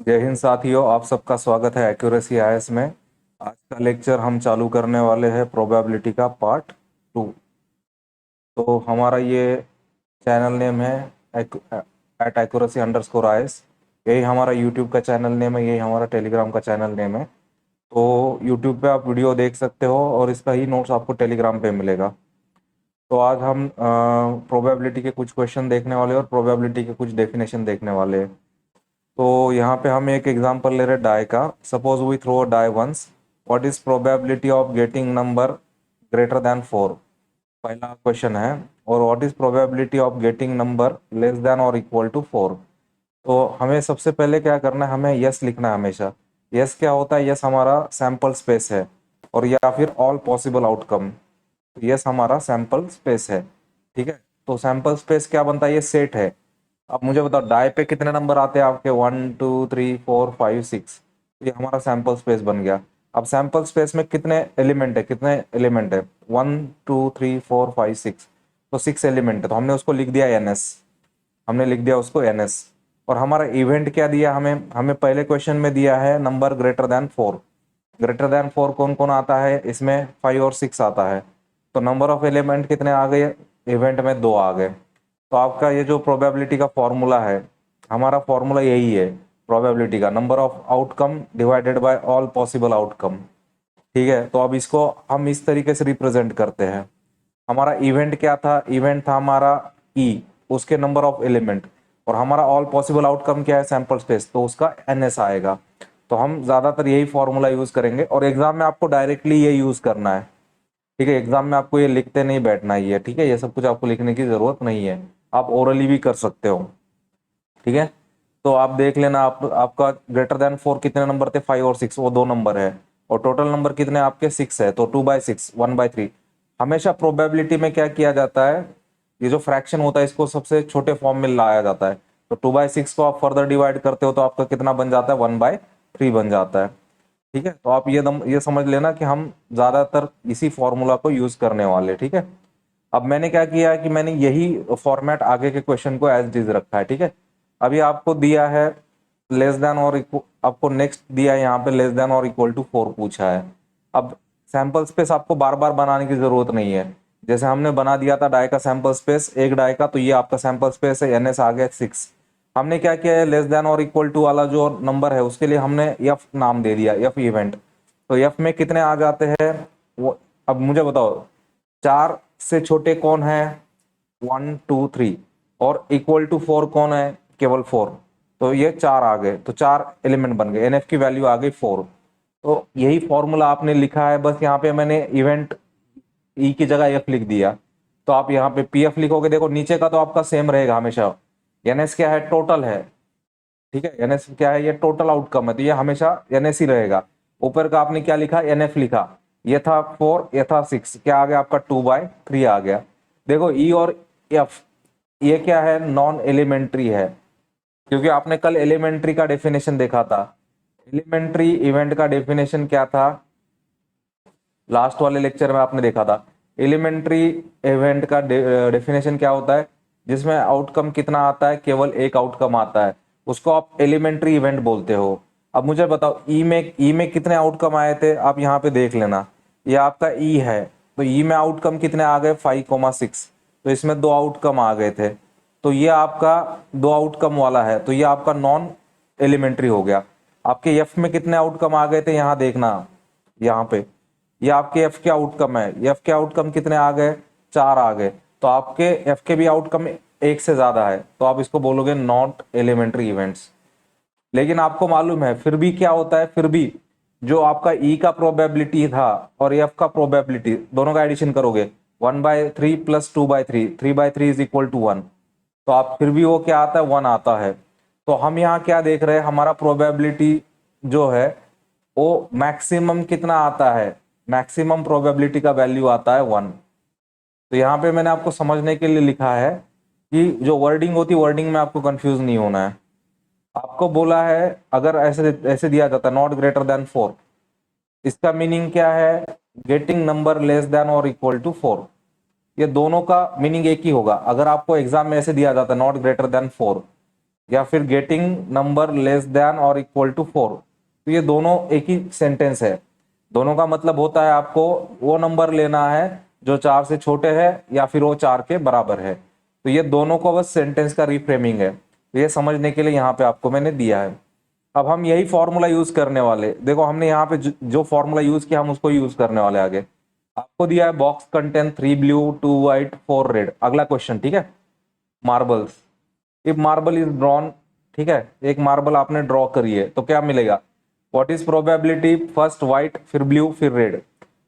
जय हिंद साथियों, आप सबका स्वागत है एक्यूरेसी आईएएस में। आज का लेक्चर हम चालू करने वाले हैं प्रोबेबिलिटी का पार्ट 2। तो हमारा ये चैनल नेम है एट एक्यूरेसी अंडरस्कोर आईएएस। यही हमारा यूट्यूब का चैनल नेम है, यही हमारा टेलीग्राम का चैनल नेम है। तो यूट्यूब पे आप वीडियो देख सकते हो और इसका ही नोट्स आपको टेलीग्राम पे मिलेगा। तो आज हम प्रोबेबिलिटी के कुछ क्वेश्चन देखने वाले हैं और प्रोबेबिलिटी के कुछ डेफिनेशन देखने वाले हैं। तो यहाँ पे हम एक एग्जांपल ले रहे हैं डाई का। Suppose we throw a die once, what is probability of getting number greater than 4? पहला क्वेश्चन है। और what is probability of getting number less than और इक्वल टू 4? तो हमें सबसे पहले क्या करना है, हमें यस लिखना है हमेशा। यस क्या होता है? यस हमारा सैंपल स्पेस है, और या फिर ऑल पॉसिबल आउटकम। यस हमारा सैंपल स्पेस है, ठीक है। तो सैंपल स्पेस क्या बनता है? ये सेट है। अब मुझे बताओ डाई पे कितने नंबर आते हैं आपके? 1 2 3 4 5 6। ये हमारा सैंपल स्पेस बन गया। अब सैंपल स्पेस में कितने एलिमेंट है? कितने एलिमेंट है? 1 2 3 4 5 6। तो 6 एलिमेंट है, तो हमने उसको लिख दिया NS। हमने लिख दिया उसको NS। और हमारा इवेंट क्या दिया हमें? हमें पहले क्वेश्चन में दिया है number greater than 4। Greater than 4 कौन कौन आता है इसमें? 5 और 6 आता है। तो नंबर ऑफ एलिमेंट कितने आ गए इवेंट में? 2 आ गए। तो आपका ये जो प्रोबेबिलिटी का फॉर्मूला है, हमारा फॉर्मूला यही है प्रोबेबिलिटी का, number of outcome divided by all possible outcome. ठीक है। तो अब इसको हम इस तरीके से रिप्रेजेंट करते हैं। हमारा इवेंट क्या था? इवेंट था हमारा ई, उसके नंबर ऑफ एलिमेंट। और हमारा ऑल पॉसिबल आउटकम क्या है? सैंपल स्पेस, तो उसका NS आएगा। तो हम ज्यादातर यही फॉर्मूला यूज करेंगे, और एग्जाम में आपको डायरेक्टली ये यूज करना है। ठीक है। एग्जाम में आपको ये लिखते नहीं बैठना ही है, ठीक है। ये सब कुछ आपको लिखने की जरूरत नहीं है, आप ओरली भी कर सकते हो, ठीक है। तो आप देख लेना, आपका ग्रेटर देन 4 कितने नंबर थे? 5 और 6, वो 2 नंबर है। और टोटल नंबर कितने आपके? 6 है, तो 2/6 1/3। हमेशा प्रोबेबिलिटी में क्या किया जाता है? ये जो फ्रैक्शन होता है इसको सबसे छोटे फॉर्म में लाया जाता है। तो 2/6 को आप फर्दर डिवाइड करते हो तो आपका कितना बन जाता है? 1/3 बन जाता है, ठीक है। तो आप ये समझ लेना कि हम ज्यादातर इसी फॉर्मूला को यूज करने वाले, ठीक है। अब मैंने क्या किया है कि मैंने यही फॉर्मेट आगे के क्वेश्चन को एज इट इज रखा है, ठीक है। अभी आपको दिया है लेस देन और आपको नेक्स्ट दिया है यहाँ पे लेस देन और इक्वल टू 4 पूछा है। अब सैंपल स्पेस आपको बार बार बनाने की जरूरत नहीं है। जैसे हमने बना दिया था डाई का सैंपल स्पेस, एक डाई का, तो ये आपका सैंपल स्पेस है, NS आ गया 6। हमने क्या किया है? लेस देन और इक्वल टू वाला जो नंबर है उसके लिए हमने F नाम दे दिया, F इवेंट। तो F में कितने आ जाते हैं वो? अब मुझे बताओ, 4 से छोटे कौन है? 1 2 3। और इक्वल टू 4 कौन है? केवल 4। तो ये 4 आ गए, तो 4 एलिमेंट बन गए, NF की वैल्यू आ गई 4। तो यही फॉर्मूला आपने लिखा है, बस यहाँ पे मैंने इवेंट ई की जगह F लिख दिया। तो आप यहाँ पे PF लिखोगे, देखो नीचे का तो आपका सेम रहेगा हमेशा। NS क्या है? टोटल है, ठीक है। NS क्या है? ये टोटल आउटकम है, तो ये हमेशा NS ही रहेगा। ऊपर का आपने क्या लिखा? NF लिखा। ये था 4, ये था 6, क्या आ गया आपका? 2/3 आ गया। देखो E और F ये क्या है? नॉन एलिमेंट्री है, क्योंकि आपने कल एलिमेंट्री का डेफिनेशन देखा था। एलिमेंट्री इवेंट का डेफिनेशन क्या था? लास्ट वाले लेक्चर में आपने देखा था। एलिमेंट्री इवेंट का डेफिनेशन क्या होता है? जिसमें आउटकम कितना आता है? केवल एक आउटकम आता है, उसको आप एलिमेंट्री इवेंट बोलते हो। अब मुझे बताओ ई में कितने आउटकम आए थे? आप यहाँ पे देख लेना, ये आपका ई है। तो ई में आउटकम कितने आ गए? 5,6। तो इसमें 2 आउटकम आ गए थे, तो ये आपका 2 आउटकम वाला है, तो ये आपका नॉन एलिमेंट्री हो गया। आपके एफ में कितने आउटकम आ गए थे? यहाँ देखना, यहाँ पे ये आपके एफ के आउटकम है। एफ के आउटकम कितने आ गए? 4 आ गए। तो आपके एफ के भी आउटकम एक से ज्यादा है, तो आप इसको बोलोगे नॉट एलिमेंट्री इवेंट्स। लेकिन आपको मालूम है फिर भी क्या होता है? फिर भी जो आपका ई का प्रोबेबिलिटी था और एफ का प्रोबेबिलिटी, दोनों का एडिशन करोगे, 1/3 प्लस 2/3, 3/3 इज इक्वल टू 1। तो आप फिर भी वो क्या आता है? 1 आता है। तो हम यहाँ क्या देख रहे हैं? हमारा प्रोबेबिलिटी जो है वो मैक्सिमम कितना आता है? मैक्सिमम प्रोबेबिलिटी का वैल्यू आता है 1। तो यहाँ पे मैंने आपको समझने के लिए लिखा है कि जो वर्डिंग होती है, वर्डिंग में आपको कंफ्यूज नहीं होना है। आपको बोला है अगर ऐसे ऐसे दिया जाता है नॉट ग्रेटर देन 4, इसका मीनिंग क्या है? गेटिंग नंबर लेस देन और इक्वल टू 4। ये दोनों का मीनिंग एक ही होगा। अगर आपको एग्जाम में ऐसे दिया जाता है नॉट ग्रेटर देन 4, या फिर गेटिंग नंबर लेस देन और इक्वल टू 4। तो ये दोनों एक ही सेंटेंस है। दोनों का मतलब होता है आपको वो नंबर लेना है जो 4 से छोटे है या फिर वो 4 के बराबर है। तो ये दोनों को बस सेंटेंस का रिफ्रेमिंग है। तो ये समझने के लिए यहाँ पे आपको मैंने दिया है। अब हम यही फॉर्मूला यूज करने वाले, देखो हमने यहाँ पे जो फॉर्मूला यूज किया हम उसको यूज करने वाले आगे। आपको दिया है box contain 3 blue 2 white 4 red. अगला क्वेश्चन, ठीक है, marbles. If marble is drawn, ठीक है, एक मार्बल आपने ड्रॉ करी है तो क्या मिलेगा? What is probability first white फिर ब्लू फिर रेड।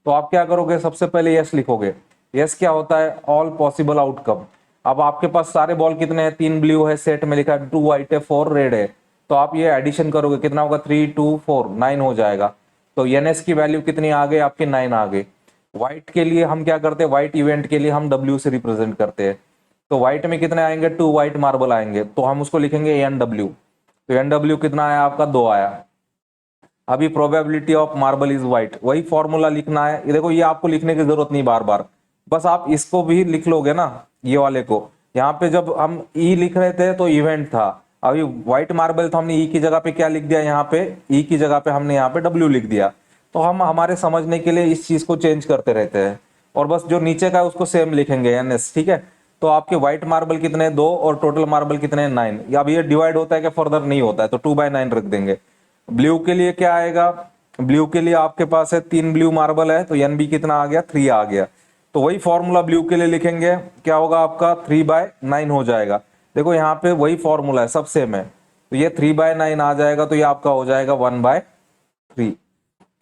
तो आप क्या करोगे, सबसे पहले यस लिखोगे। यस क्या होता है? All possible outcome. अब आपके पास सारे बॉल कितने हैं? 3 ब्लू है, सेट में लिखा है, 2 व्हाइट है, 4 रेड है। तो आप ये एडिशन करोगे, कितना होगा? 3 2 4 9 हो जाएगा। तो एनएस की वैल्यू कितनी आ गई आपकी? 9 आ गई। व्हाइट के लिए हम क्या करते हैं? व्हाइट इवेंट के लिए हम डब्ल्यू से रिप्रेजेंट करते हैं। तो व्हाइट में कितने आएंगे? 2 व्हाइट मार्बल आएंगे, तो हम उसको लिखेंगे एन डब्ल्यू। तो एन डब्ल्यू कितना आया आपका? 2 आया। अभी probability of marble is white, वही फॉर्मूला लिखना है। ये देखो, ये आपको लिखने की जरूरत नहीं बार बार, बस आप इसको भी लिख लोगे ना, ये वाले को। यहाँ पे जब हम ई लिख रहे थे तो इवेंट था, अभी व्हाइट मार्बल तो हमने ई की जगह पे क्या लिख दिया? यहाँ पे ई की जगह पे हमने यहाँ पे डब्ल्यू लिख दिया। तो हम हमारे समझने के लिए इस चीज को चेंज करते रहते हैं, और बस जो नीचे का है उसको सेम लिखेंगे, एनएस, ठीक है। तो आपके व्हाइट मार्बल कितने? 2, और टोटल मार्बल कितने? 9। या अब ये डिवाइड होता है कि फर्दर नहीं होता है, तो 2/9 रख देंगे। ब्लू के लिए क्या आएगा? ब्लू के लिए आपके पास है 3 ब्लू मार्बल है, तो एन बी कितना आ गया? 3 आ गया। तो वही फॉर्मूला ब्लू के लिए लिखेंगे, क्या होगा आपका? 3/9 हो जाएगा। देखो यहाँ पे वही फॉर्मूला है, सब सेम है, तो ये 3/9 आ जाएगा, तो ये आपका हो जाएगा 1/3।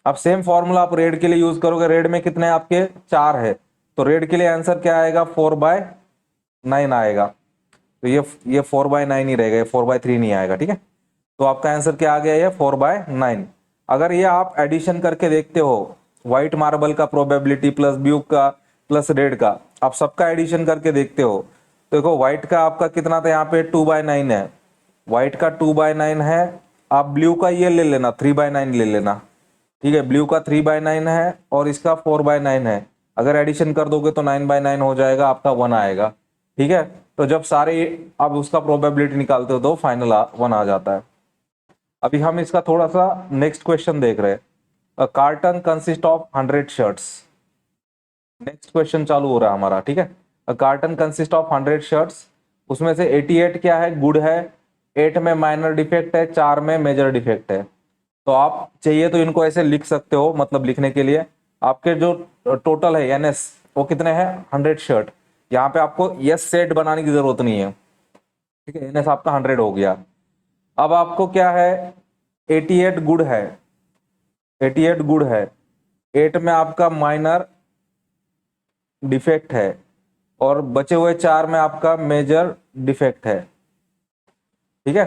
अब सेम फॉर्मूला आप रेड के लिए यूज करोगे। रेड में कितने आपके? 4 है, तो रेड के लिए आंसर क्या आएगा? 4/9 आएगा। तो ये 4/9 ही रहेगा, ये 4/3 नहीं आएगा, ठीक है। तो आपका आंसर क्या आ गया? ये 4/9। अगर ये आप एडिशन करके देखते हो, व्हाइट मार्बल का प्रोबेबिलिटी प्लस ब्लू का प्लस रेड का, आप सबका एडिशन करके देखते हो, तो देखो व्हाइट का आपका कितना था? यहाँ पे 2/9 है, व्हाइट का 2/9 है। आप ब्लू का ये ले लेना, 3/9 ले लेना, ठीक है। ब्लू का 3/9 है और इसका 4/9 है। अगर एडिशन कर दोगे तो 9/9 हो जाएगा, आपका 1 आएगा, ठीक है। तो जब सारे अब उसका प्रोबेबिलिटी निकालते हो तो फाइनल 1 आ जाता है। अभी हम इसका थोड़ा सा नेक्स्ट क्वेश्चन देख रहे हैं। A carton consist of 100 shirts. Next question चालू हो रहा है हमारा, ठीक है। A carton consist of 100 shirts, उसमें से 88 क्या है? गुड है, 8 में माइनर डिफेक्ट है, 4 में मेजर डिफेक्ट है। तो आप चाहिए तो इनको ऐसे लिख सकते हो, मतलब लिखने के लिए आपके जो टोटल है एनएस वो कितने हैं? 100 शर्ट। यहाँ पे आपको यस सेट बनाने की जरूरत नहीं है, ठीक है। एनएस आपका 100 हो गया। अब आपको क्या है? 88 गुड है, 88 गुड है, 8 में आपका माइनर डिफेक्ट है, और बचे हुए 4 में आपका मेजर डिफेक्ट है, ठीक है।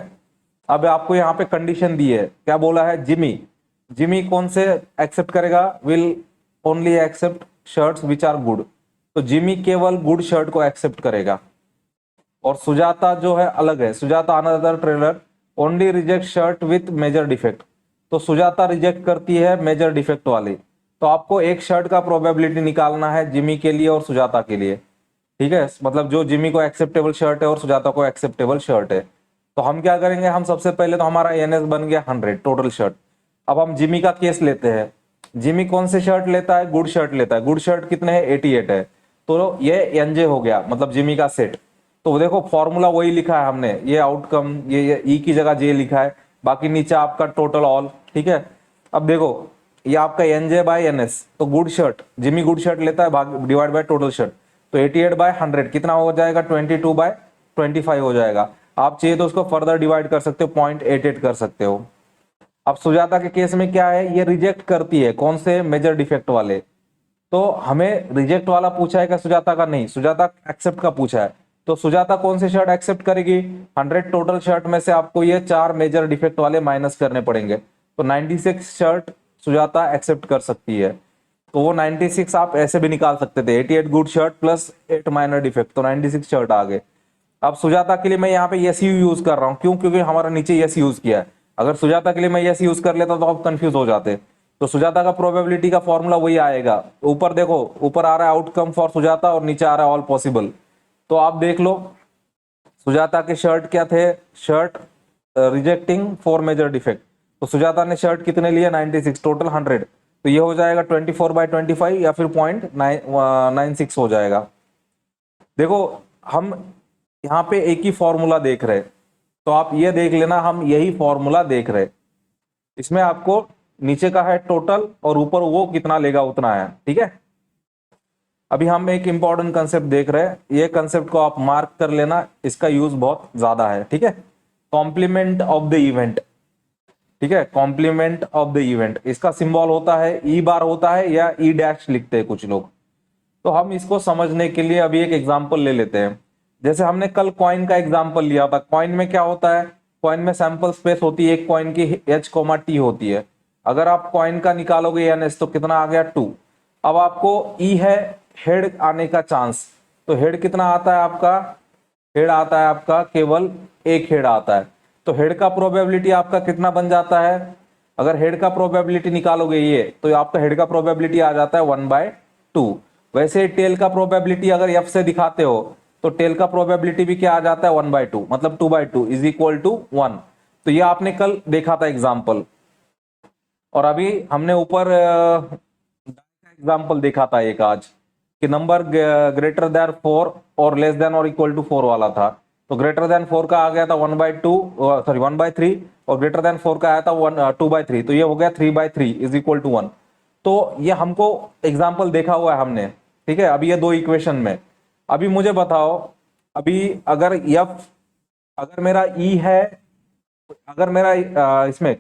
अब आपको यहाँ पे कंडीशन दी है, क्या बोला है? जिमी, जिमी कौन से एक्सेप्ट करेगा? Will only accept shirts which are good. तो जिमी केवल गुड शर्ट को एक्सेप्ट करेगा, और सुजाता जो है अलग है। Sujata another tailor only reject shirt with major defect. तो सुजाता रिजेक्ट करती है मेजर डिफेक्ट वाली। तो आपको एक शर्ट का प्रोबेबिलिटी निकालना है जिमी के लिए और सुजाता के लिए, ठीक है। मतलब जो जिमी को एक्सेप्टेबल शर्ट है और सुजाता को एक्सेप्टेबल शर्ट है। तो हम क्या करेंगे? हम सबसे पहले तो हमारा एनएस बन गया 100 टोटल शर्ट। अब हम जिमी का केस लेते हैं। जिमी कौन से शर्ट लेता है? गुड शर्ट लेता है। गुड शर्ट कितने हैं? 88 है। तो ये एनजे हो गया, मतलब जिमी का सेट। तो देखो फॉर्मूला वही लिखा है हमने, ये आउटकम, ये ई की जगह जे लिखा है, बाकी नीचे आपका टोटल ऑल, ठीक है। अब देखो ये आपका एनजे बाय एनएस, तो good shirt, Jimmy good shirt लेता है, भाग डिवाइड बाय टोटल शर्ट। तो 88/100 कितना हो जाएगा? 22/25 हो जाएगा। आप चाहिए तो उसको फर्दर डिवाइड कर सकते हो, 0.88 कर सकते हो। अब सुजाता के केस में क्या है? ये रिजेक्ट करती है, कौन से? मेजर डिफेक्ट वाले। तो हमें रिजेक्ट वाला पूछा है क्या सुजाता का? नहीं, सुजाता एक्सेप्ट का पूछा है। तो सुजाता कौन से शर्ट एक्सेप्ट करेगी? 100 टोटल शर्ट में से आपको ये 4 मेजर डिफेक्ट वाले माइनस करने पड़ेंगे। तो 96 शर्ट सुजाता एक्सेप्ट कर सकती है। तो वो 96 आप ऐसे भी निकाल सकते थे, 88 good shirt plus 8 minor defect, तो 96 शर्ट आ गए। अब सुजाता के लिए मैं यहाँ पे यस यू यूज कर रहा हूँ, क्यों? क्योंकि हमारा नीचे यस यूज किया है। अगर सुजाता के लिए मैं यस यूज कर लेता तो आप कंफ्यूज हो जाते। तो सुजाता का प्रोबेबिलिटी का फॉर्मूला वही आएगा। ऊपर देखो, ऊपर आ रहा है आउटकम फॉर सुजाता और नीचे आ रहा है ऑल पॉसिबल। तो आप देख लो, सुजाता के शर्ट क्या थे, शर्ट रिजेक्टिंग 4 मेजर डिफेक्ट, तो सुजाता ने शर्ट कितने लिए 96, टोटल 100, तो ये हो जाएगा 24/25 या फिर 0.96 हो जाएगा। देखो हम यहाँ पे एक ही फॉर्मूला देख रहे, तो आप ये देख लेना हम यही फॉर्मूला देख रहे, इसमें आपको नीचे का है टोटल और ऊपर वो कितना लेगा उतना है, ठीक है। अभी हम एक इंपॉर्टेंट कंसेप्ट देख रहे हैं, ये कंसेप्ट को आप मार्क कर लेना, इसका यूज बहुत ज्यादा है, ठीक है। कॉम्प्लीमेंट ऑफ द इवेंट, ठीक है, कॉम्प्लीमेंट ऑफ द इवेंट, इसका सिंबल होता है ई बार होता है या ई डैश लिखते हैं कुछ लोग। तो हम इसको समझने के लिए अभी एक एग्जांपल ले लेते हैं। जैसे हमने कल कॉइन का एग्जांपल लिया था, कॉइन में क्या होता है, कॉइन में सैंपल स्पेस होती है एक कॉइन की h, t होती है। अगर आप कॉइन का निकालोगे ns तो कितना आ गया 2। अब आपको e है हेड आने का चांस, तो हेड कितना आता है आपका, हेड आता है आपका केवल एक हेड आता है, तो हेड का प्रोबेबिलिटी आपका कितना बन जाता है, अगर हेड का प्रोबेबिलिटी निकालोगे ये तो आपका हेड का प्रोबेबिलिटी आ जाता है 1/2। वैसे टेल का प्रोबेबिलिटी अगर f से दिखाते हो तो टेल का प्रोबेबिलिटी भी क्या आ जाता है 1/2, मतलब 2/2 इज इक्वल टू 1। तो ये आपने कल देखा था एग्जाम्पल, और अभी हमने ऊपर एग्जाम्पल देखा था एक आज कि नंबर ग्रेटर देन 4 और लेस देन और इक्वल टू 4 वाला था। तो ग्रेटर देन 4 का आ गया था 1/3 और ग्रेटर देन 4 का आया था 2/3, तो ये हो गया 3/3 इज इक्वल टू 1। तो ये हमको एग्जाम्पल देखा हुआ है हमने, ठीक है। अभी ये दो इक्वेशन में, अभी मुझे बताओ, अभी अगर अगर मेरा ई है, अगर मेरा इसमें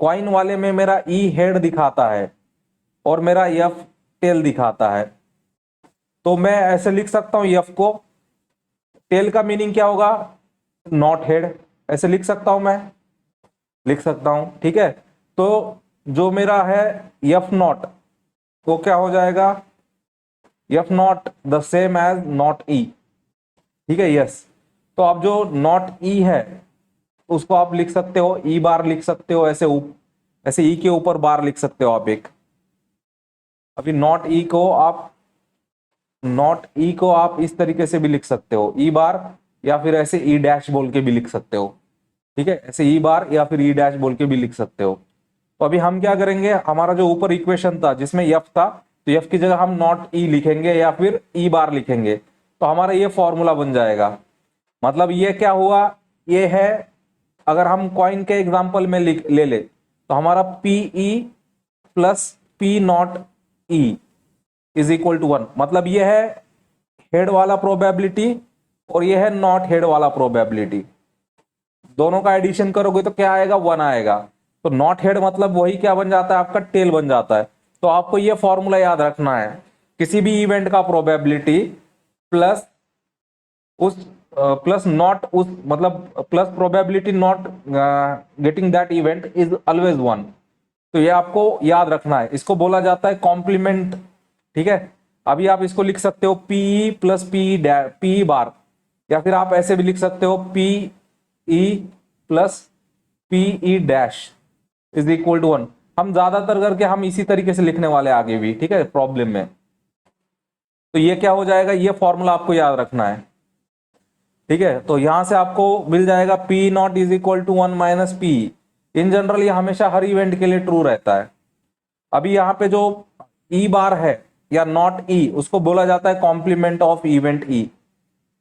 कॉइन वाले में मेरा ई हेड दिखाता है और मेरा एफ टेल दिखाता है, तो मैं ऐसे लिख सकता हूं एफ को, टेल का मीनिंग क्या होगा, नॉट हेड, ऐसे लिख सकता हूं, मैं लिख सकता हूं, ठीक है। तो जो मेरा है एफ नॉट वो क्या हो जाएगा, f naught the same as naught e, ठीक है, यस। तो अब जो नॉट ई है उसको आप लिख सकते हो ई बार लिख सकते हो, ऐसे ई के ऊपर बार लिख सकते हो आप एक। अभी नॉट ई को आप इस तरीके से भी लिख सकते हो ई बार, या फिर ऐसे ई डैश बोल के भी लिख सकते हो, ठीक है, ऐसे ई बार या फिर ई डैश बोल के भी लिख सकते हो। तो अभी हम क्या करेंगे, हमारा जो ऊपर इक्वेशन था जिसमें एफ था, तो एफ की जगह हम नॉट ई लिखेंगे या फिर ई बार लिखेंगे, तो हमारा ये फॉर्मूला बन जाएगा। मतलब ये क्या हुआ, ये है, अगर हम कॉइन के एग्जांपल में ले ले तो हमारा P E plus P not E is equal to 1, मतलब ये है हेड वाला प्रोबेबिलिटी और ये है नॉट हेड वाला प्रोबेबिलिटी, दोनों का एडिशन करोगे तो क्या आएगा, 1 आएगा। तो नॉट हेड मतलब वही क्या बन जाता है, आपका टेल बन जाता है। तो आपको ये फॉर्मूला याद रखना है, किसी भी इवेंट का प्रोबेबिलिटी प्लस नॉट उस मतलब plus probability not getting that event is always 1। तो ये आपको याद रखना है, इसको बोला जाता है कॉम्प्लीमेंट, ठीक है। अभी आप इसको लिख सकते हो पी प्लस पी बार, या फिर आप ऐसे भी लिख सकते हो P E plus P E dash is equal to 1। हम ज्यादातर करके हम इसी तरीके से लिखने वाले आगे भी, ठीक है, प्रॉब्लम में। तो ये क्या हो जाएगा, ये फॉर्मूला आपको याद रखना है, ठीक है। तो यहां से आपको मिल जाएगा P not is equal to 1 minus P. In general ये हमेशा हर इवेंट के लिए ट्रू रहता है। अभी यहाँ पे जो ई बार है या नॉट ई, उसको बोला जाता है कॉम्प्लीमेंट ऑफ इवेंट ई,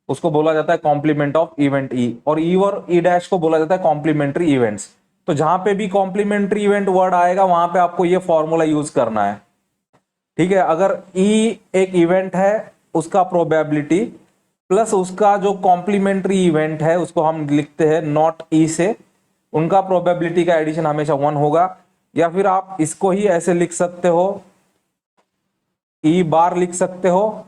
उसको बोला जाता है कॉम्प्लीमेंट ऑफ इवेंट ई, और ई डैश को बोला जाता है कॉम्प्लीमेंट्री इवेंट्स। तो जहां पे भी कॉम्प्लीमेंट्री इवेंट वर्ड आएगा वहां पे आपको ये फॉर्मूला यूज करना है, ठीक है। अगर ई एक इवेंट है उसका प्रोबेबिलिटी प्लस उसका जो कॉम्प्लीमेंट्री इवेंट है उसको हम लिखते हैं नॉट ई से, उनका प्रोबेबिलिटी का एडिशन हमेशा 1 होगा। या फिर आप इसको ही ऐसे लिख सकते हो, ई बार लिख सकते हो,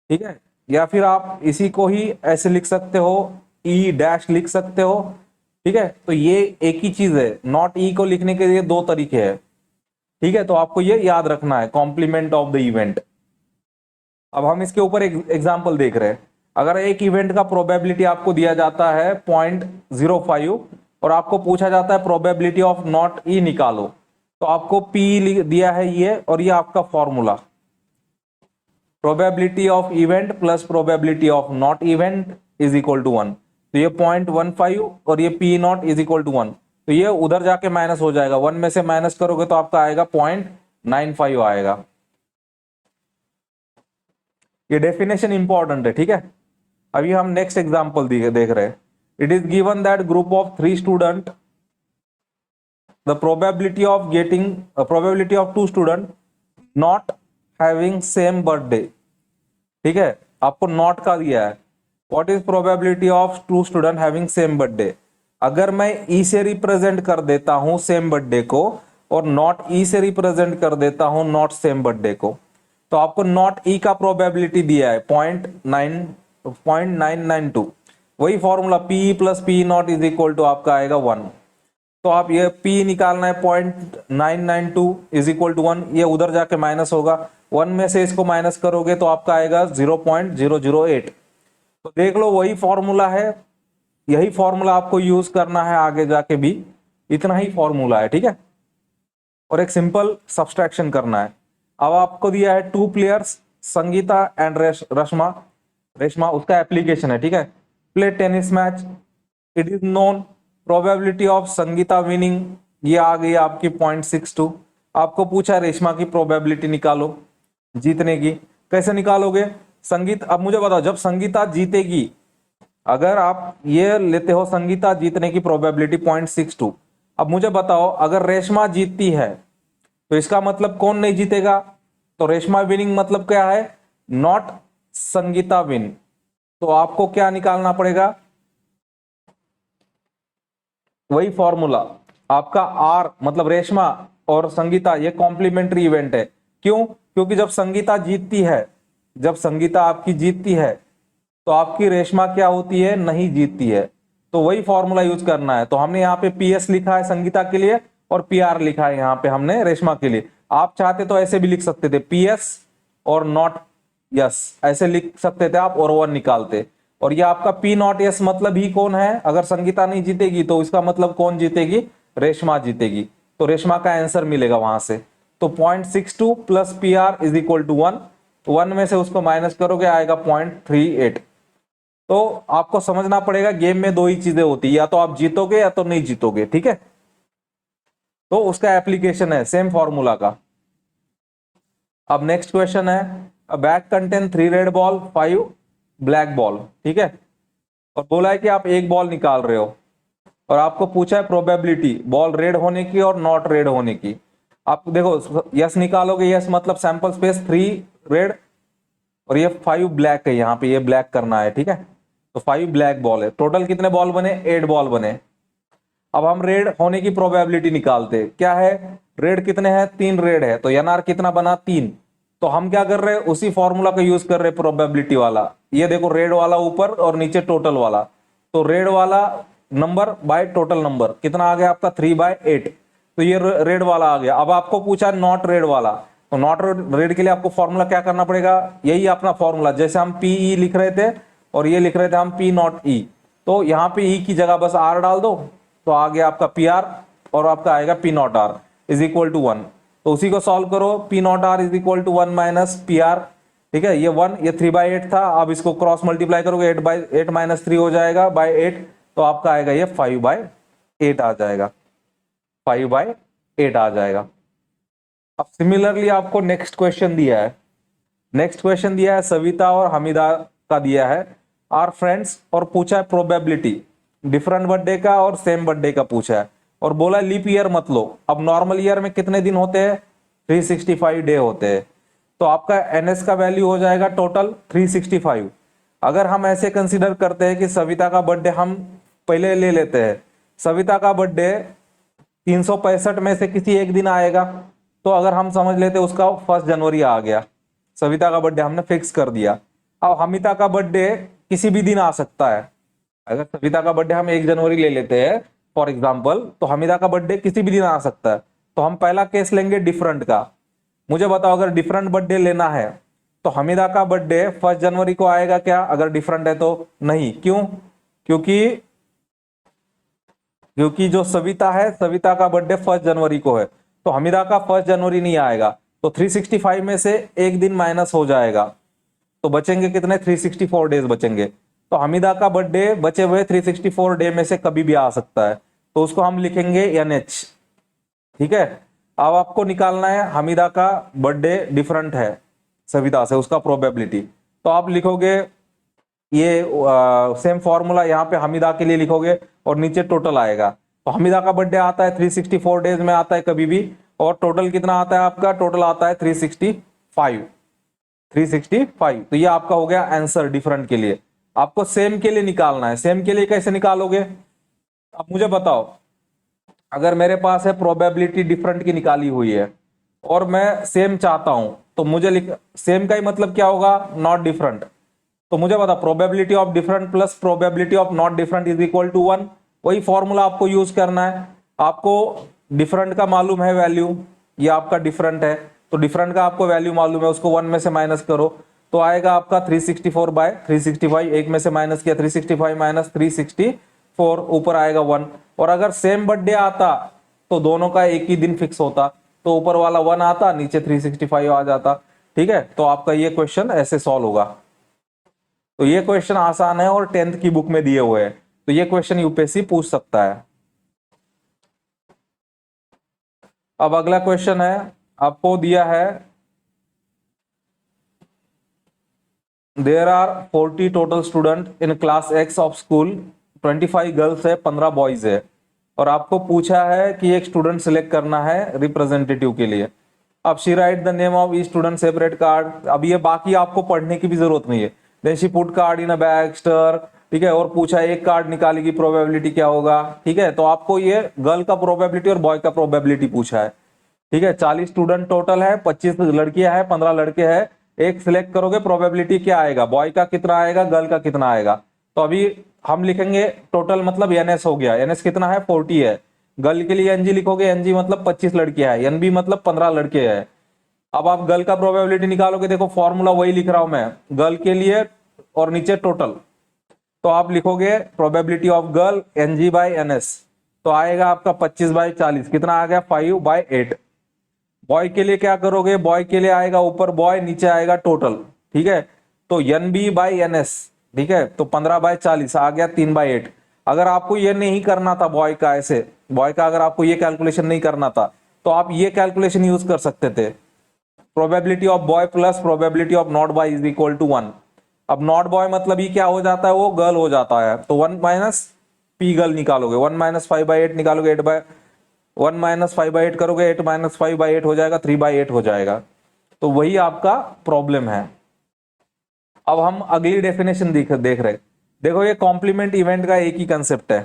ठीक है, या फिर आप इसी को ही ऐसे लिख सकते हो, ई डैश लिख सकते हो, ठीक है। तो ये एक ही चीज है, नॉट ई को लिखने के लिए दो तरीके हैं, ठीक है। तो आपको ये याद रखना है, कॉम्प्लीमेंट ऑफ द इवेंट। अब हम इसके ऊपर एक एग्जाम्पल देख रहे हैं। अगर एक इवेंट का प्रोबेबिलिटी आपको दिया जाता है 0.05 और आपको पूछा जाता है प्रोबेबिलिटी ऑफ नॉट ई निकालो, तो आपको पी दिया है ये, और ये आपका formula probability of event plus probability of not event is equal to 1। तो ये 0.15 और ये P not is equal to 1, तो ये उधर जाके माइनस हो जाएगा, 1 में से माइनस करोगे तो आपका आएगा 0.95 आएगा। ये डेफिनेशन इंपॉर्टेंट है, ठीक है। अभी हम नेक्स्ट एग्जांपल देख रहे हैं। It is given that group of 3 student, the probability of 2 student not having same birthday, ठीक है, आपको नॉट का दिया है। What is probability of 2 student having same birthday. अगर मैं ई से रिप्रेजेंट कर देता हूं सेम बर्थडे को और नॉट ई से रिप्रेजेंट कर देता हूं नॉट सेम बर्थडे को, तो आपको नॉट ई का प्रोबेबिलिटी दिया है 0.992। वही formula P plus P not is equal to आपका आएगा 1। तो आप ये P निकालना है 0.992 इज इक्वल टू 1, ये उधर जाके माइनस होगा, 1 में से इसको माइनस करोगे तो आपका आएगा 0.008। तो देख लो वही फॉर्मूला है, यही फॉर्मूला आपको यूज करना है आगे जाके भी, इतना ही फॉर्मूला है, ठीक है। और एक सिंपल सब्सट्रैक्शन करना है। अब आपको दिया है 2 प्लेयर्स संगीता एंड रेशमा, उसका एप्लीकेशन है, ठीक है। Play tennis match, it is known probability of Sangeeta winning, ये आ गई आपकी 0.62। आपको पूछा है रेशमा की प्रोबेबिलिटी निकालो जीतने की, कैसे निकालोगे संगीत। अब मुझे बताओ जब संगीता जीतेगी, अगर आप ये लेते हो संगीता जीतने की प्रोबेबिलिटी 0.62, अब मुझे बताओ अगर रेशमा जीतती है तो इसका मतलब कौन नहीं जीतेगा, तो रेशमा विनिंग मतलब क्या है, नॉट संगीता विन। तो आपको क्या निकालना पड़ेगा, वही फॉर्मूला आपका आर, मतलब रेशमा और संगीता ये कॉम्प्लीमेंट्री इवेंट है। क्यों, क्योंकि जब संगीता जीतती है, जब संगीता आपकी जीतती है तो आपकी रेशमा क्या होती है, नहीं जीतती है। तो वही फॉर्मूला यूज करना है। तो हमने यहाँ पे पीएस लिखा है संगीता के लिए और पीआर लिखा है यहाँ पे हमने रेशमा के लिए। आप चाहते तो ऐसे भी लिख सकते थे, पीएस और नॉट यस, ऐसे लिख सकते थे आप और 1 निकालते। और ये आपका पी नॉट एस मतलब ही कौन है, अगर संगीता नहीं जीतेगी तो इसका मतलब कौन जीतेगी, रेशमा जीतेगी। तो रेशमा का आंसर मिलेगा वहां से। तो 0.62 plus P R is equal to 1, 1 में से उसको माइनस करोगे आएगा 0.38। तो आपको समझना पड़ेगा गेम में 2 ही चीजें होती है, या तो आप जीतोगे या तो नहीं जीतोगे, ठीक है। तो उसका एप्लीकेशन है सेम फॉर्मूला का। अब नेक्स्ट क्वेश्चन है, अ bag contain 3 red ball 5 black ball, ठीक है। और बोला है कि आप एक बॉल निकाल रहे हो और आपको पूछा है प्रोबेबिलिटी बॉल रेड होने की और नॉट रेड होने की। आप देखो यस निकालोगे, यस मतलब सैंपल स्पेस 3 रेड और ये 5 ब्लैक है, यहाँ पे ये ब्लैक करना है, ठीक है। तो 5 ब्लैक बॉल है, टोटल कितने बॉल बने, 8 बॉल बने। अब हम रेड होने की प्रोबेबिलिटी निकालते, क्या है, रेड कितने हैं, 3 रेड है, तो एनआर कितना बना 3। तो हम क्या कर रहे हैं, उसी फॉर्मूला का यूज कर रहे हैं प्रोबेबिलिटी वाला। ये देखो रेड वाला ऊपर और नीचे टोटल वाला, तो रेड वाला नंबर बाय टोटल नंबर कितना आ गया आपका 3/8, तो ये रेड वाला आ गया। अब आपको पूछा नॉट रेड वाला, तो नॉट रेड के लिए आपको फॉर्मूला क्या करना पड़ेगा, यही अपना फॉर्मूला, जैसे हम पीई लिख रहे थे और ये लिख रहे थे हम पी नॉट ई, तो यहाँ पे ई की जगह बस आर डाल दो, तो आ गया आपका पी आर और आपका आएगा P not R is equal to 1। तो उसी को सॉल्व करो, P not R is equal to 1 minus P R, ठीक है। ये 1, ये 3/8 था, अब इसको क्रॉस मल्टीप्लाई करोगे 8/8 माइनस 3 हो जाएगा बाय 8, तो आपका आएगा ये 5/8 आ जाएगा, 5/8 आ जाएगा। अब सिमिलरली आपको नेक्स्ट क्वेश्चन दिया है, नेक्स्ट क्वेश्चन दिया है सविता और हमीदा का दिया है, आर फ्रेंड्स, और पूछा है प्रोबेबिलिटी डिफरेंट बर्थडे का और सेम बर्थडे का पूछा है, और बोला लीप ईयर मत लो। अब नॉर्मल ईयर में कितने दिन होते हैं, 365 डे होते हैं, तो आपका एनएस का वैल्यू हो जाएगा टोटल 365। अगर हम ऐसे कंसीडर करते हैं कि सविता का बर्थडे हम पहले ले लेते हैं, सविता का बर्थडे 365 में से किसी एक दिन आएगा, तो अगर हम समझ लेते उसका 1 जनवरी आ गया, सविता का बर्थडे हमने फिक्स कर दिया। अब हमिता का बर्थडे किसी भी दिन आ सकता है, अगर सविता का बर्थडे हम 1 जनवरी ले लेते हैं फॉर एग्जाम्पल, तो हमिदा का बर्थडे किसी भी दिन आ सकता है। तो हम पहला केस लेंगे डिफरेंट का। मुझे बताओ अगर डिफरेंट बर्थडे लेना है तो हमिदा का बर्थडे 1 जनवरी को आएगा क्या, अगर डिफरेंट है तो नहीं, क्यों, क्योंकि जो सविता है, सविता का बर्थडे 1 जनवरी को है, तो हमिदा का 1 जनवरी नहीं आएगा, तो 365 में से एक दिन माइनस हो जाएगा, तो बचेंगे कितने, 364 डेज बचेंगे। तो हमीदा का बर्थडे बचे हुए 364 डे में से कभी भी आ सकता है, तो उसको हम लिखेंगे NH। ठीक है, अब आपको निकालना है हमीदा का बर्थडे डिफरेंट है सविता से, उसका प्रोबेबिलिटी। तो आप लिखोगे ये सेम फॉर्मूला यहाँ पे हमीदा के लिए लिखोगे और नीचे टोटल आएगा। तो हमीदा का बर्थडे आता है 364 डेज में आता है कभी भी, और टोटल कितना आता है आपका, टोटल आता है 365। तो ये आपका हो गया आंसर डिफरेंट के लिए। आपको सेम के लिए निकालना है। सेम के लिए कैसे निकालोगे, अब मुझे बताओ, अगर मेरे पास है प्रोबेबिलिटी डिफरेंट की निकाली हुई है और मैं सेम चाहता हूं, तो मुझे सेम का ही मतलब क्या होगा, नॉट डिफरेंट। तो मुझे बता, probability of different plus probability of not different is equal to 1। वही फॉर्मूला आपको यूज करना है। आपको डिफरेंट का मालूम है वैल्यू, ये आपका डिफरेंट है, तो डिफरेंट का आपको वैल्यू मालूम है, उसको 1 में से माइनस करो तो आएगा आपका 364/365। एक में से माइनस किया 365 माइनस 364, ऊपर आएगा 1। और अगर सेम बर्थडे आता तो दोनों का एक ही दिन फिक्स होता, तो ऊपर वाला 1 आता, नीचे 365 आ जाता। ठीक है, तो आपका ये क्वेश्चन ऐसे सॉल्व होगा। तो ये क्वेश्चन आसान है और 10th की बुक में दिए हुए हैं, तो ये क्वेश्चन यूपीएससी पूछ सकता है। अब अगला क्वेश्चन है, आपको दिया है there are 40 total student in class X of school, 25 girls है, 15 बॉयज है, और आपको पूछा है कि एक स्टूडेंट सिलेक्ट करना है रिप्रेजेंटेटिव के लिए। अब she write the name of each student separate card. अब ये बाकी आपको पढ़ने की भी जरूरत नहीं है। Then she put card in a bag स्टर, ठीक है, और पूछा एक कार्ड निकालेगी, प्रोबेबिलिटी क्या होगा। ठीक है, तो आपको ये गर्ल का प्रोबेबिलिटी और बॉय का प्रोबेबिलिटी पूछा है। ठीक है, 40 स्टूडेंट टोटल है, 25 लड़कियां हैं, 15 लड़के हैं। एक सिलेक्ट करोगे, प्रोबेबिलिटी क्या आएगा, बॉय का कितना आएगा, गर्ल का कितना आएगा। तो अभी हम लिखेंगे टोटल मतलब NS हो गया, NS कितना है 40 है। गर्ल के लिए NG लिखोगे, NG मतलब 25 लड़कियां है, NB मतलब 15 लड़के हैं। अब आप गर्ल का प्रोबेबिलिटी निकालोगे, देखो फॉर्मूला वही लिख रहा हूं मैं गर्ल के लिए, और नीचे टोटल। तो आप लिखोगे प्रोबेबिलिटी ऑफ गर्ल NG/NS, तो आएगा आपका 25/40, कितना आ गया 5/8। बॉय के लिए क्या करोगे, बॉय के लिए आएगा ऊपर बॉय, नीचे आएगा टोटल। ठीक है, तो NB/NS, ठीक है, तो 15/40 आ गया 3/8। अगर आपको ये नहीं करना था बॉय का, ऐसे बॉय का अगर आपको ये कैलकुलेशन नहीं करना था, तो आप ये कैलकुलेशन यूज कर सकते थे, probability of boy plus probability of not boy is equal to 1। अब नॉट बॉय मतलब ये क्या हो जाता है, वो गर्ल हो जाता है, तो 1 माइनस पी गर्ल निकालोगे, 1 माइनस 5/8 निकालोगे, 1 माइनस 5/8 करोगे, 8 माइनस 5/8 हो जाएगा, 3/8 हो जाएगा। तो वही आपका प्रॉब्लम है। अब हम अगली डेफिनेशन देख रहे, देखो ये कॉम्प्लीमेंट इवेंट का एक ही कंसेप्ट है।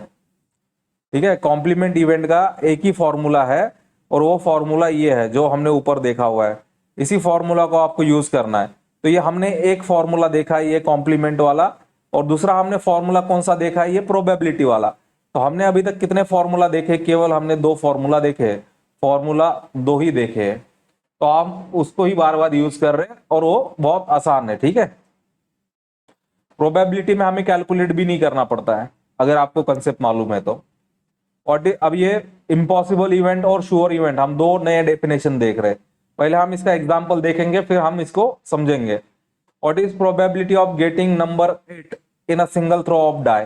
ठीक है, कॉम्प्लीमेंट इवेंट का एक ही फॉर्मूला है, और वो फॉर्मूला ये है जो हमने ऊपर देखा हुआ है, इसी फॉर्मूला को आपको यूज करना है। तो ये हमने एक फॉर्मूला देखा है, ये कॉम्प्लीमेंट वाला, और दूसरा हमने फॉर्मूला कौन सा देखा है, ये प्रोबेबिलिटी वाला। तो हमने अभी तक कितने फॉर्मूला देखे, केवल हमने 2 फॉर्मूला देखे, फॉर्मूला 2 ही देखे, तो हम उसको ही बार बार यूज कर रहे हैं, और वो बहुत आसान है। ठीक है, प्रोबेबिलिटी में हमें कैलकुलेट भी नहीं करना पड़ता है, अगर आपको कंसेप्ट मालूम है तो। और अब ये इम्पॉसिबल इवेंट और श्योर इवेंट, हम 2 नए डेफिनेशन देख रहे हैं। पहले हम इसका एग्जांपल देखेंगे, फिर हम इसको समझेंगे। What is probability of getting number 8 in a single throw of die.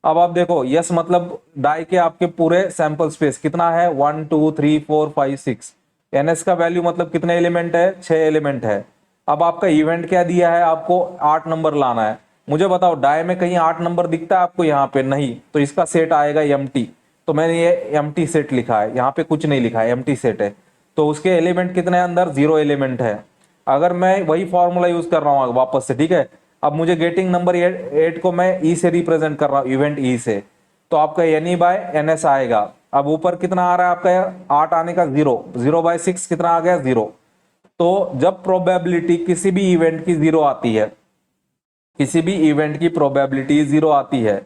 अब आप देखो, यस मतलब डाई के आपके पूरे सैंपल स्पेस कितना है, 1 2 3 4 5 6। NS का वैल्यू मतलब कितने एलिमेंट है, 6 एलिमेंट है। अब आपका इवेंट क्या दिया है, आपको 8 नंबर लाना है। मुझे बताओ डाई में कहीं 8 नंबर दिखता है आपको, यहाँ पे नहीं, तो इसका सेट आएगा एम्प्टी। तो मैंने ये एम्प्टी सेट लिखा है, यहाँ पे कुछ नहीं लिखा है, एम्प्टी सेट है। तो उसके एलिमेंट कितने हैं अंदर, 0 एलिमेंट है। अगर मैं वही फॉर्मूला यूज कर रहा हूँ वापस से, ठीक है, अब मुझे गेटिंग नंबर 8 को मैं ई से रिप्रेजेंट कर रहा हूँ, इवेंट ई से, तो आपका NE/NS आएगा। अब ऊपर कितना आ रहा है आपका, 8 आने का 0, 0/6 कितना आ गया 0। तो जब प्रोबेबिलिटी किसी भी इवेंट की 0 आती है, किसी भी इवेंट की प्रोबेबिलिटी 0 आती है,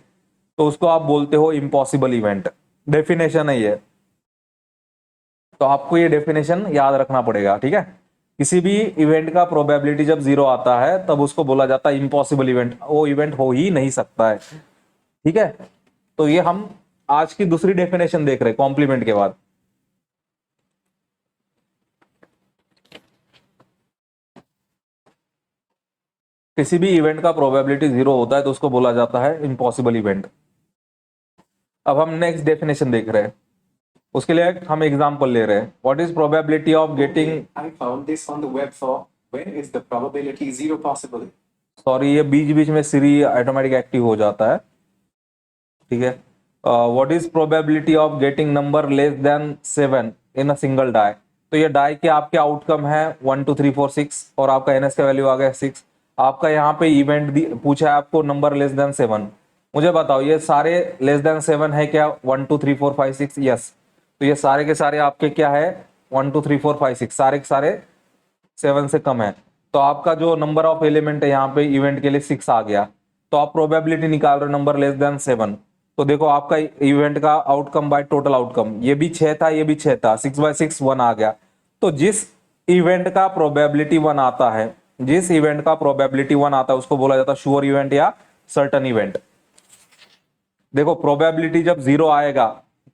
तो उसको आप बोलते हो इम्पॉसिबल इवेंट। डेफिनेशन है ये, तो आपको ये डेफिनेशन याद रखना पड़ेगा। ठीक है, किसी भी इवेंट का प्रोबेबिलिटी जब 0 आता है, तब उसको बोला जाता है इम्पॉसिबल इवेंट, वो इवेंट हो ही नहीं सकता है। ठीक है, तो ये हम आज की दूसरी डेफिनेशन देख रहे हैं कॉम्प्लीमेंट के बाद। किसी भी इवेंट का प्रोबेबिलिटी 0 होता है तो उसको बोला जाता है इम्पॉसिबल इवेंट। अब हम नेक्स्ट डेफिनेशन देख रहे हैं, उसके लिए हम एग्जांपल ले रहे हैं। What is probability of getting, I found this on the web for when is the probability 0 possible? Sorry ये बीच बीच में सीरी ऑटोमेटिक एक्टिव हो जाता है, ठीक है। What is probability of getting number less than 7 in a single die. तो ये die के आपके आउटकम है 1 2 3 4 6 और आपका एनएस का वैल्यू आ गया 6। आपका यहाँ पे इवेंट पूछा है आपको नंबर लेस देन 7। मुझे बताओ ये सारे लेस देन 7 है क्या? 1 2 3 4 5 6, यस। तो ये सारे के सारे आपके क्या है? 1 2 3 4 5 6, सारे के सारे 7 से कम है। तो आपका जो नंबर ऑफ एलिमेंट है यहाँ पे इवेंट के लिए 6 आ गया। तो आप प्रोबेबिलिटी निकाल रहे हो नंबर लेस देन 7। तो देखो आपका इवेंट का आउटकम बाय टोटल आउटकम, ये भी 6 था, ये भी 6 था, 6/6 1 आ गया। तो जिस इवेंट का प्रोबेबिलिटी 1 आता है, जिस इवेंट का प्रोबेबिलिटी 1 आता है उसको बोला जाता है श्योर इवेंट या सर्टन इवेंट। देखो प्रोबेबिलिटी जब 0 आएगा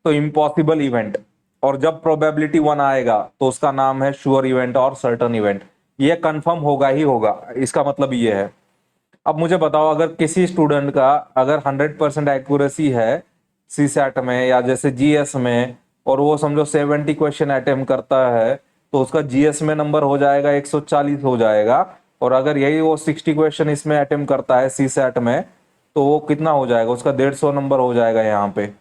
तो इम्पॉसिबल इवेंट, और जब प्रोबेबिलिटी 1 आएगा तो उसका नाम है श्योर इवेंट और सर्टन इवेंट। ये कंफर्म होगा ही होगा, इसका मतलब ये है। अब मुझे बताओ अगर किसी स्टूडेंट का अगर 100% एक्यूरेसी है सीसैट में या जैसे जीएस में, और वो समझो 70 क्वेश्चन अटेम्प्ट करता है, तो उसका जीएस में नंबर हो जाएगा 140 हो जाएगा। और अगर यही वो 60 क्वेश्चन इसमें अटेम्प्ट करता है सीसैट में, तो वो कितना हो जाएगा? उसका 150 नंबर हो जाएगा यहाँ पे।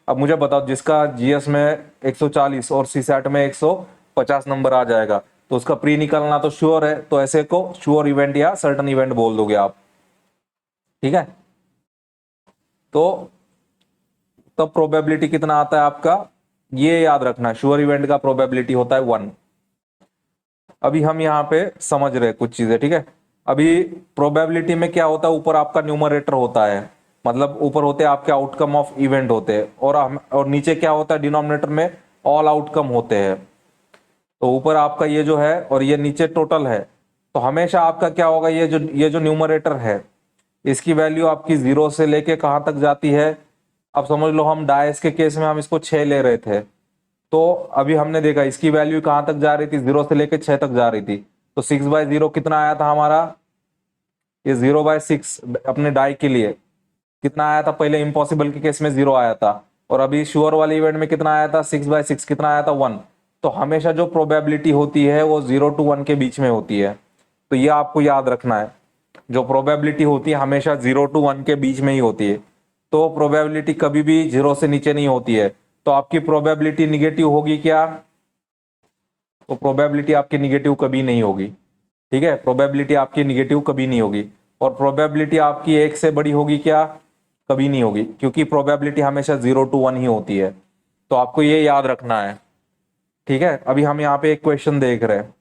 अब मुझे बताओ जिसका जीएस में 140 और सीसैट में 150 नंबर आ जाएगा, तो उसका प्री निकलना तो श्योर है। तो ऐसे को श्योर इवेंट या सर्टन इवेंट बोल दोगे आप, ठीक है। तो तब प्रोबेबिलिटी कितना आता है आपका, ये याद रखना, श्योर इवेंट का प्रोबेबिलिटी होता है 1। अभी हम यहाँ पे समझ रहे कुछ चीजें, ठीक है। अभी प्रोबेबिलिटी में क्या होता है, ऊपर आपका न्यूमरेटर होता है, मतलब ऊपर होते हैं आपके आउटकम ऑफ इवेंट होते हैं, और नीचे क्या होता है डिनोमिनेटर में ऑल आउटकम होते हैं। तो ऊपर आपका ये जो है और ये नीचे टोटल है। तो हमेशा आपका क्या होगा, ये जो न्यूमरेटर है इसकी वैल्यू आपकी 0 से लेके कहाँ तक जाती है? अब समझ लो हम डायस के केस में हम इसको 6 ले रहे थे, तो अभी हमने देखा इसकी वैल्यू कहाँ तक जा रही थी, 0 से लेके 6 तक जा रही थी। तो 6/0 कितना आया था हमारा? ये 0/6 अपने डाई के लिए कितना आया था? पहले इम्पॉसिबल के केस में 0 आया था, और अभी श्योर वाले इवेंट में कितना आया था? 6/6 कितना आया था? 1। तो हमेशा जो प्रोबेबिलिटी होती है वो 0 to 1 के बीच में होती है। तो ये आपको याद रखना है, जो प्रोबेबिलिटी होती है हमेशा 0 to 1 के बीच में ही होती है। तो प्रोबेबिलिटी कभी भी 0 से नीचे नहीं होती है। तो आपकी प्रोबेबिलिटी निगेटिव होगी क्या? तो प्रोबेबिलिटी आपकी निगेटिव कभी नहीं होगी, ठीक है। प्रोबेबिलिटी आपकी निगेटिव कभी नहीं होगी। और प्रोबेबिलिटी आपकी 1 से बड़ी होगी क्या? कभी नहीं होगी, क्योंकि प्रोबेबिलिटी हमेशा 0 to 1 ही होती है। तो आपको ये याद रखना है, ठीक है। अभी हम यहाँ पे एक क्वेश्चन देख रहे हैं।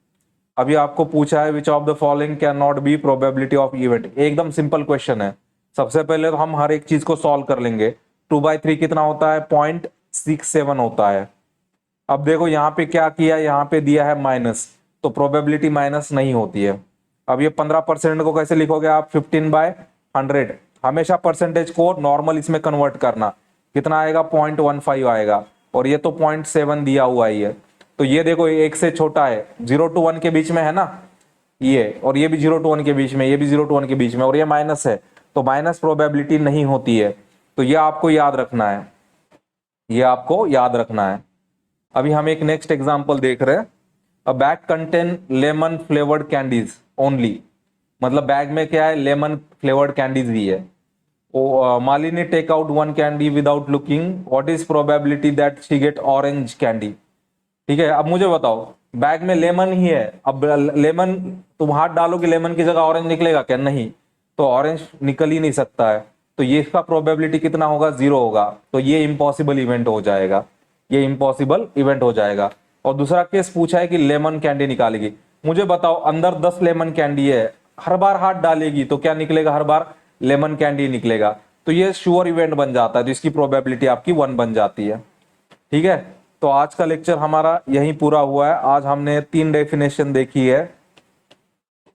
अभी आपको पूछा है which of the following can not be probability of event. एकदम सिंपल क्वेश्चन है। सबसे पहले तो हम हर एक चीज को सॉल्व कर लेंगे। 2/3 कितना होता है? 0.67 होता है। अब देखो यहाँ पे क्या किया, यहाँ पे दिया है माइनस, तो प्रोबेबिलिटी माइनस नहीं होती है। अब ये 15% को कैसे लिखोगे आप? 15/100। हमेशा परसेंटेज को नॉर्मल इसमें कन्वर्ट करना, कितना आएगा? 0.15 आएगा। और ये तो 0.7 दिया हुआ ही है। तो ये देखो एक से छोटा है, 0 to 1 के बीच में है ना ये, और ये भी 0 to 1 के बीच में, ये भी 0 to 1 के बीच में, और ये माइनस है, तो माइनस प्रोबेबिलिटी नहीं होती है। तो ये आपको याद रखना है, ये आपको याद रखना है। अभी हम एक नेक्स्ट एग्जांपल देख रहे हैं। A bag contain lemon flavoured candies only, मतलब बैग में क्या है? लेमन फ्लेवर्ड कैंडीज ही है। Malini take out 1 candy without looking, what is probability that she get orange candy. ठीक है। अब मुझे बताओ बैग में लेमन ही है, अब लेमन तुम हाथ डालोगे लेमन की जगह ऑरेंज निकलेगा क्या? नहीं, तो ऑरेंज निकल ही नहीं सकता है। तो ये इसका प्रोबेबिलिटी कितना होगा? 0 होगा। तो ये इम्पॉसिबल इवेंट हो जाएगा, ये इम्पॉसिबल इवेंट हो जाएगा। और दूसरा केस पूछा है कि लेमन कैंडी निकालेगी। मुझे बताओ अंदर 10 लेमन कैंडी है, हर बार हाथ डालेगी तो क्या निकलेगा? हर बार लेमन कैंडी निकलेगा। तो ये श्योर इवेंट बन जाता है, तो इसकी प्रोबेबिलिटी आपकी 1 बन जाती है, ठीक है। तो आज का लेक्चर हमारा यहीं पूरा हुआ है। आज हमने 3 डेफिनेशन देखी है,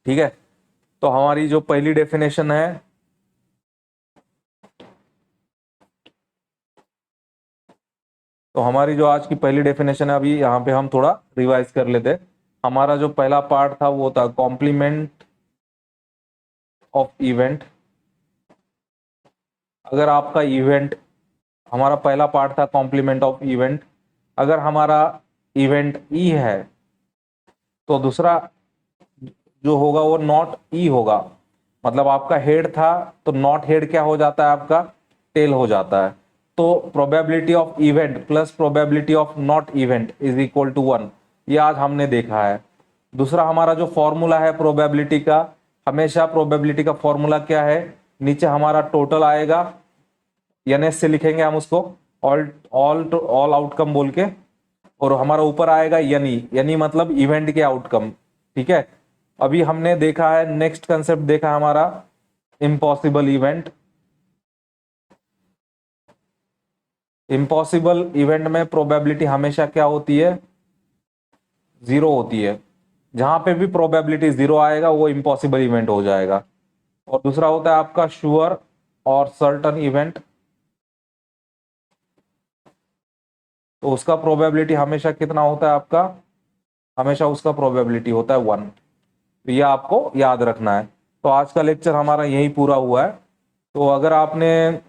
ठीक है। तो हमारी जो पहली डेफिनेशन है, तो हमारी जो आज की पहली डेफिनेशन है, अभी यहाँ पे हम थोड़ा रिवाइज कर लेते। हमारा जो पहला पार्ट था वो था कॉम्प्लीमेंट ऑफ इवेंट, अगर आपका इवेंट, हमारा पहला पार्ट था कॉम्प्लीमेंट ऑफ इवेंट, अगर हमारा इवेंट ई है तो दूसरा जो होगा वो नॉट ई होगा। मतलब आपका हेड था तो नॉट हेड क्या हो जाता है, आपका टेल हो जाता है। तो probability of event plus probability of not event is equal to 1, ये आज हमने देखा है। दूसरा हमारा जो फॉर्मूला है प्रोबेबिलिटी का, हमेशा प्रोबेबिलिटी का फॉर्मूला क्या है, नीचे हमारा टोटल आएगा, एनएस से लिखेंगे हम उसको, ऑल आउटकम बोल के, और हमारा ऊपर आएगा यानी मतलब इवेंट के आउटकम। ठीक है, अभी हमने देखा है, नेक्स्ट कंसेप्ट देखा हमारा इम्पॉसिबल इवेंट। इम्पॉसिबल इवेंट में प्रोबेबिलिटी हमेशा क्या होती है, 0 होती है। जहां पे भी प्रोबेबिलिटी 0 आएगा वो इम्पॉसिबल इवेंट हो जाएगा। और दूसरा होता है आपका श्योर और सर्टन इवेंट, तो उसका प्रोबेबिलिटी हमेशा कितना होता है आपका, हमेशा उसका प्रोबेबिलिटी होता है 1। तो ये आपको याद रखना है। तो आज का लेक्चर हमारा यही पूरा हुआ है। तो अगर आपने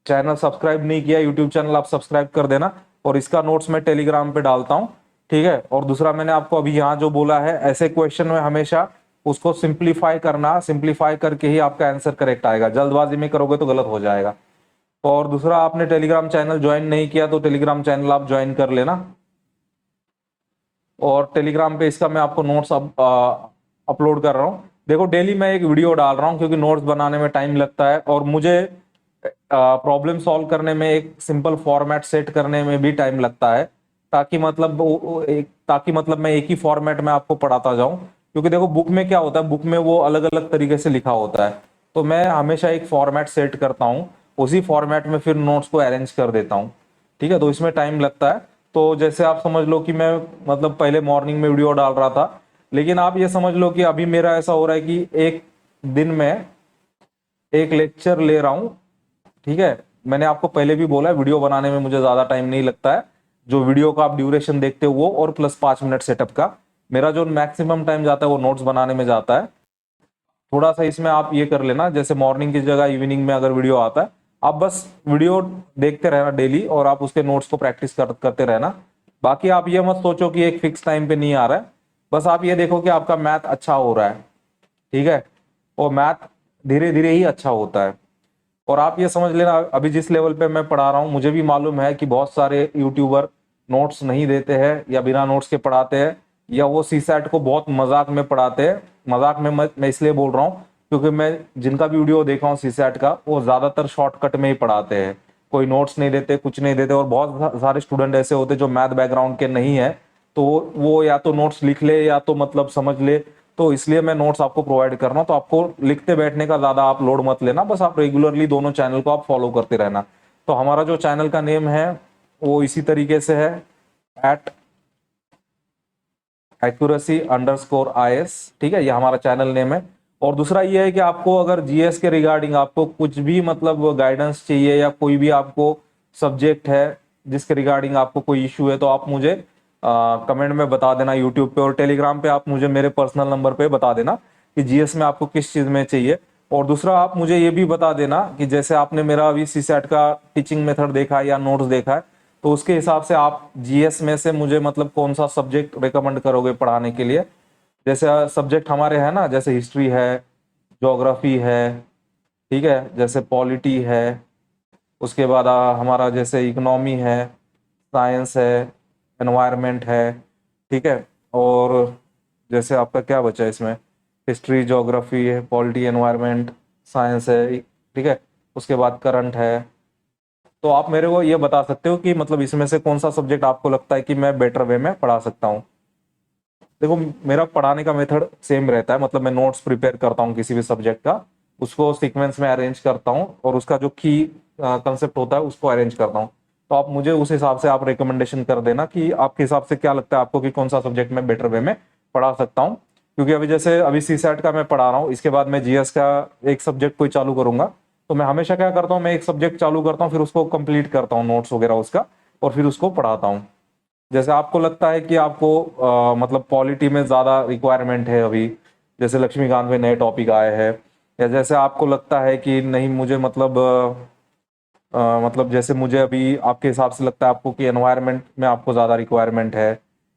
चैनल सब्सक्राइब नहीं किया, यूट्यूब चैनल आप सब्सक्राइब कर देना, और इसका नोट्स मैं टेलीग्राम पे डालता हूँ। ठीक है, और दूसरा मैंने आपको अभी यहाँ जो बोला है, ऐसे क्वेश्चन में हमेशा उसको सिंप्लीफाई करना, सिंप्लीफाई करके ही आपका आंसर करेक्ट आएगा, जल्दबाजी में करोगे तो गलत हो जाएगा। और दूसरा, आपने टेलीग्राम चैनल ज्वाइन नहीं किया तो टेलीग्राम चैनल आप ज्वाइन कर लेना, और टेलीग्राम पे इसका मैं आपको नोट्स अपलोड कर रहा हूँ। देखो डेली मैं एक वीडियो डाल रहा हूँ, क्योंकि नोट्स बनाने में टाइम लगता है, और मुझे प्रॉब्लम सॉल्व करने में, एक सिंपल फॉर्मेट सेट करने में भी टाइम लगता है, ताकि मतलब मैं एक ही फॉर्मेट में आपको पढ़ाता जाऊं। क्योंकि देखो बुक में क्या होता है, बुक में वो अलग अलग तरीके से लिखा होता है, तो मैं हमेशा एक फॉर्मेट सेट करता हूँ, उसी फॉर्मेट में फिर नोट्स को अरेंज कर देता हूँ। ठीक है, तो इसमें टाइम लगता है। तो जैसे आप समझ लो कि मैं मतलब पहले मॉर्निंग में वीडियो डाल रहा था, लेकिन आप ये समझ लो कि अभी मेरा ऐसा हो रहा है कि एक दिन में एक लेक्चर ले रहा हूँ। ठीक है, मैंने आपको पहले भी बोला है, वीडियो बनाने में मुझे ज्यादा टाइम नहीं लगता है। जो वीडियो का आप ड्यूरेशन देखते हो वो, और प्लस 5 मिनट सेटअप का, मेरा जो मैक्सिमम टाइम जाता है वो नोट्स बनाने में जाता है। थोड़ा सा इसमें आप ये कर लेना, जैसे मॉर्निंग की जगह इवनिंग में अगर वीडियो आता है, आप बस वीडियो देखते रहना डेली, और आप उसके नोट्स को प्रैक्टिस करते रहना। बाकी आप ये मत सोचो कि एक फिक्स टाइम पे नहीं आ रहा है, बस आप ये देखो कि आपका मैथ अच्छा हो रहा है। ठीक है, और मैथ धीरे धीरे ही अच्छा होता है। और आप ये समझ लेना, अभी जिस लेवल पे मैं पढ़ा रहा हूँ, मुझे भी मालूम है कि बहुत सारे यूट्यूबर नोट्स नहीं देते हैं, या बिना नोट्स के पढ़ाते हैं, या वो सीसैट को बहुत मजाक में पढ़ाते हैं। मजाक में मैं इसलिए बोल रहा हूँ क्योंकि मैं जिनका भी वीडियो देखा हूँ सीसैट का, वो ज्यादातर शॉर्टकट में ही पढ़ाते हैं, कोई नोट्स नहीं देते, कुछ नहीं देते। और बहुत सारे स्टूडेंट ऐसे होते जो मैथ बैकग्राउंड के नहीं है, तो वो या तो नोट्स लिख ले या तो मतलब समझ ले। तो इसलिए मैं नोट्स आपको प्रोवाइड कर रहा हूँ। तो आपको लिखते बैठने का ज्यादा आप लोड मत लेना, बस आप रेगुलरली दोनों चैनल को आप फॉलो करते रहना। तो हमारा जो चैनल का नेम है वो इसी तरीके से है, @accuracy_is। ठीक है, ये हमारा चैनल नेम है। और दूसरा ये है कि आपको अगर जीएस के रिगार्डिंग आपको कुछ भी मतलब गाइडेंस चाहिए, या कोई भी आपको सब्जेक्ट है जिसके रिगार्डिंग आपको कोई इश्यू है, तो आप मुझे कमेंट में बता देना यूट्यूब पे, और टेलीग्राम पे आप मुझे मेरे पर्सनल नंबर पे बता देना कि जीएस में आपको किस चीज में चाहिए। और दूसरा, आप मुझे ये भी बता देना कि जैसे आपने मेरा अभी सीसैट का टीचिंग मेथड देखा है या नोट्स देखा है, तो उसके हिसाब से आप जीएस में से मुझे मतलब कौन सा सब्जेक्ट रिकमेंड करोगे पढ़ाने के लिए। जैसे सब्जेक्ट हमारे हैं ना, जैसे हिस्ट्री है, ज्योग्राफी है, ठीक है, जैसे पॉलिटी है, उसके बाद हमारा जैसे इकोनॉमी है, साइंस है, एनवायरनमेंट है। ठीक है, और जैसे आपका क्या बचा है इसमें, हिस्ट्री, ज्योग्राफी है, पॉलिटी, एनवायरनमेंट, साइंस है। ठीक है, उसके बाद करंट है। तो आप मेरे को ये बता सकते हो कि मतलब इसमें से कौन सा सब्जेक्ट आपको लगता है कि मैं बेटर वे में पढ़ा सकता हूँ। देखो मेरा पढ़ाने का मेथड सेम रहता है, मतलब मैं नोट्स प्रिपेयर करता हूँ किसी भी सब्जेक्ट का, उसको सीक्वेंस में अरेंज करता हूँ, और उसका जो की कंसेप्ट होता है उसको अरेंज करता हूँ। तो आप मुझे उस हिसाब से आप रिकमेंडेशन कर देना कि आपके हिसाब से क्या लगता है आपको कि कौन सा सब्जेक्ट मैं बेटर वे में पढ़ा सकता हूँ। क्योंकि अभी सीसैट का मैं पढ़ा रहा हूँ, इसके बाद मैं जीएस का एक सब्जेक्ट कोई चालू करूंगा, तो मैं हमेशा क्या करता हूँ, मैं एक सब्जेक्ट चालू करता हूँ, फिर उसको कंप्लीट करता हूँ नोट्स वगैरह उसका, और फिर उसको पढ़ाता हूँ। जैसे आपको लगता है कि आपको मतलब पॉलिटी में ज्यादा रिक्वायरमेंट है अभी, जैसे लक्ष्मीकांत में नए टॉपिक आए हैं, या जैसे आपको लगता है कि नहीं मुझे मतलब जैसे मुझे अभी आपके हिसाब से लगता है आपको कि एनवायरनमेंट में आपको ज़्यादा रिक्वायरमेंट है,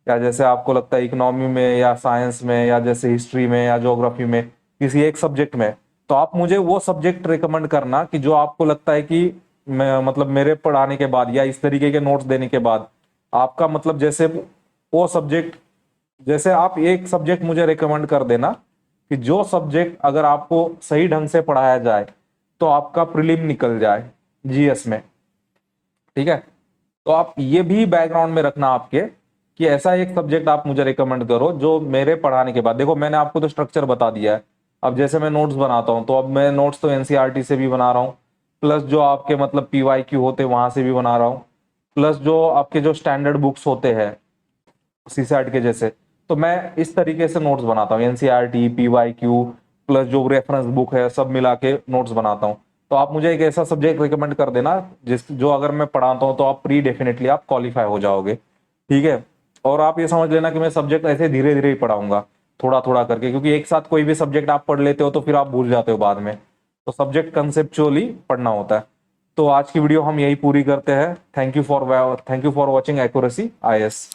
या जैसे आपको लगता है इकोनॉमी में या साइंस में या जैसे हिस्ट्री में या ज्योग्राफी में किसी एक सब्जेक्ट में, तो आप मुझे वो सब्जेक्ट रिकमेंड करना कि जो आपको लगता है कि मैं मतलब मेरे पढ़ाने के बाद या इस तरीके के नोट्स देने के बाद आपका मतलब जैसे वो सब्जेक्ट, जैसे आप एक सब्जेक्ट मुझे रिकमेंड कर देना कि जो सब्जेक्ट अगर आपको सही ढंग से पढ़ाया जाए तो आपका प्रीलिम निकल जाए जीएस में। ठीक है, तो आप ये भी बैकग्राउंड में रखना आपके कि ऐसा एक सब्जेक्ट आप मुझे रिकमेंड करो जो मेरे पढ़ाने के बाद, देखो मैंने आपको तो स्ट्रक्चर बता दिया है, अब जैसे मैं नोट्स बनाता हूँ तो अब मैं नोट्स तो एनसीईआरटी से भी बना रहा हूँ, प्लस जो आपके मतलब पीवाईक्यू होते वहां से भी बना रहा हूँ, प्लस जो आपके जो स्टैंडर्ड बुक्स होते हैं सीसैट के जैसे, तो मैं इस तरीके से नोट्स बनाता हूँ, एनसीईआरटी पीवाईक्यू प्लस जो रेफरेंस बुक है सब मिला के नोट्स बनाता हूँ। तो आप मुझे एक ऐसा सब्जेक्ट रिकमेंड कर देना जिस जो अगर मैं पढ़ाता हूँ तो आप प्री डेफिनेटली आप क्वालिफाई हो जाओगे। ठीक है, और आप ये समझ लेना कि मैं सब्जेक्ट ऐसे धीरे धीरे ही पढ़ाऊंगा, थोड़ा थोड़ा करके, क्योंकि एक साथ कोई भी सब्जेक्ट आप पढ़ लेते हो तो फिर आप भूल जाते हो बाद में, तो सब्जेक्ट कंसेप्चुअली पढ़ना होता है। तो आज की वीडियो हम यही पूरी करते हैं। Thank you for watching accuracy IAS.